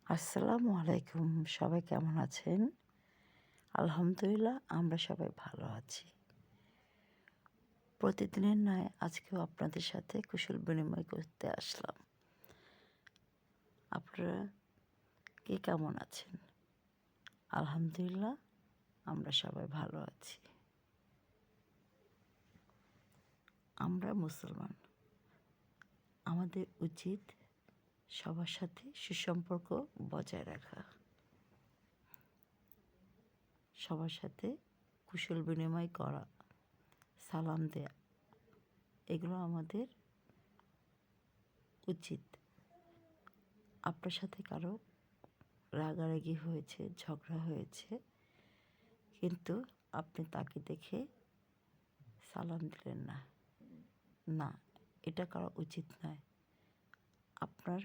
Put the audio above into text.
আসসালামু আলাইকুম। সবাই কেমন আছেন? আলহামদুলিল্লাহ আমরা সবাই ভালো আছি। প্রতিদিনের ন্যায় আজকেও আপনাদের সাথে কুশল বিনিময় করতে আসলাম। আপনারা কে কেমন আছেন? আলহামদুলিল্লাহ আমরা সবাই ভালো আছি। আমরা মুসলমান। আমাদের উচিত সবার সাথে সুসম্পর্ক বজায় রাখা। সবার সাথে কুশল বিনিময় করা, সালাম দেয়া এগুলো আমাদের উচিত। আপনার সাথে কারো রাগারাগি হয়েছে, ঝগড়া হয়েছে, কিন্তু আপনি তাকে দেখে সালাম দিলেন না। না, এটা করা উচিত নয়। আপনার